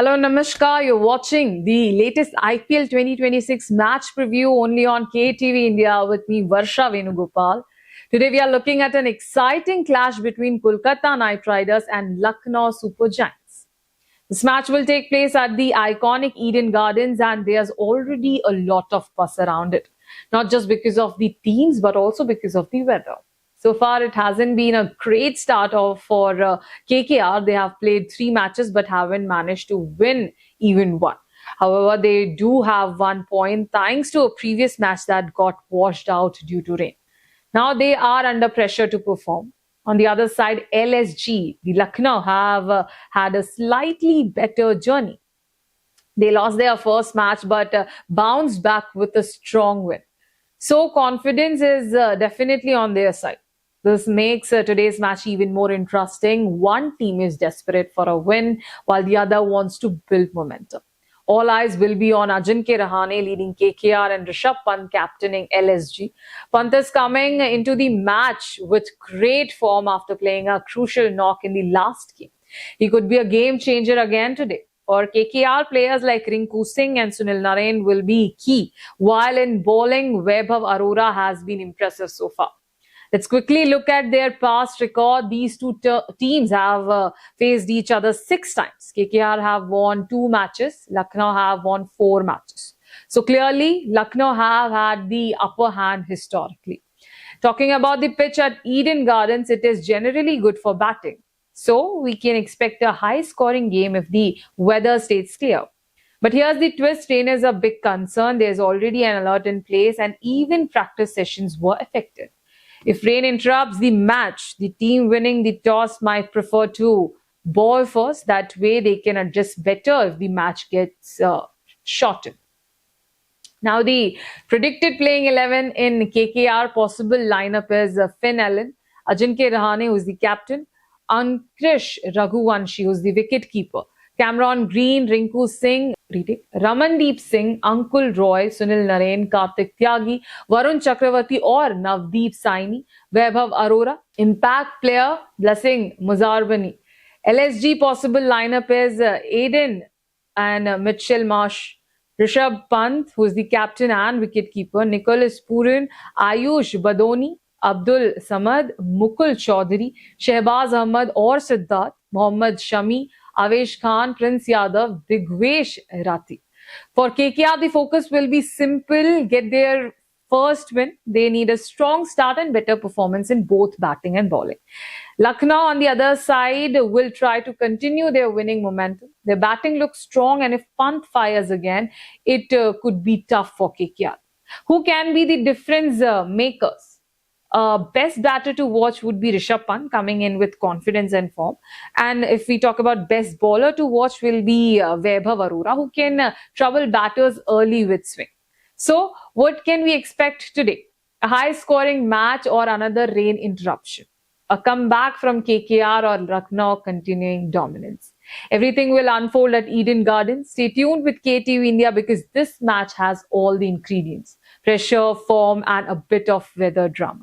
Hello, Namaskar. You're watching the latest IPL 2026 match preview only on KTV India with me, Varsha Venugopal. Today, we are looking at an exciting clash between Kolkata Knight Riders and Lucknow Super Giants. This match will take place at the iconic Eden Gardens, and there's already a lot of buzz around it. Not just because of the teams, but also because of the weather. So far, it hasn't been a great start for KKR. They have played 3 matches but haven't managed to win even one. However, they do have 1 point thanks to a previous match that got washed out due to rain. Now they are under pressure to perform. On the other side, LSG, the Lucknow, have had a slightly better journey. They lost their first match but bounced back with a strong win. So confidence is definitely on their side. This makes today's match even more interesting. One team is desperate for a win while the other wants to build momentum. All eyes will be on Ajinkya Rahane leading KKR and Rishabh Pant captaining LSG. Pant is coming into the match with great form after playing a crucial knock in the last game. He could be a game changer again today. For KKR, players like Rinku Singh and Sunil Narine will be key, while in bowling, Vaibhav Arora has been impressive so far. Let's quickly look at their past record. These two teams have faced each other 6 times. KKR have won 2 matches. Lucknow have won 4 matches. So clearly, Lucknow have had the upper hand historically. Talking about the pitch at Eden Gardens, it is generally good for batting. So we can expect a high-scoring game if the weather stays clear. But here's the twist. Rain is a big concern. There's already an alert in place and even practice sessions were affected. If rain interrupts the match, the team winning the toss might prefer to bowl first. That way they can adjust better if the match gets shortened. Now the predicted playing 11 in KKR possible lineup is Finn Allen, Ajinkya Rahane, who is the captain, Ankrish Raghuvanshi, who is the wicket keeper, Cameron Green, Rinku Singh, Ramandeep Singh, Ankul Roy, Sunil Narine, Kartik Tyagi, Varun Chakravarti और Navdeep Saini, Vaibhav Arora, impact player Blessing Muzarbani. LSG possible lineup is Aiden and Mitchell Marsh, Rishabh Pant, who is the captain and wicketkeeper, Nicholas Pooran, Ayush Badoni, Abdul Samad, Mukul Chaudhary, Shehbaz Ahmed or Siddharth, Mohammad Shami, Avesh Khan, Prince Yadav, Digvesh Rathi. For KKR, the focus will be simple: get their first win. They need a strong start and better performance in both batting and bowling. Lucknow, on the other side, will try to continue their winning momentum. Their batting looks strong, and if Pant fires again, it could be tough for KKR. Who can be the difference makers? Best batter to watch would be Rishabh Pant, coming in with confidence and form. And if we talk about best bowler to watch, will be Vaibhav Arora, who can trouble batters early with swing. So, what can we expect today? A high-scoring match or another rain interruption? A comeback from KKR or Lucknow continuing dominance? Everything will unfold at Eden Gardens. Stay tuned with KTV India because this match has all the ingredients: pressure, form, and a bit of weather drama.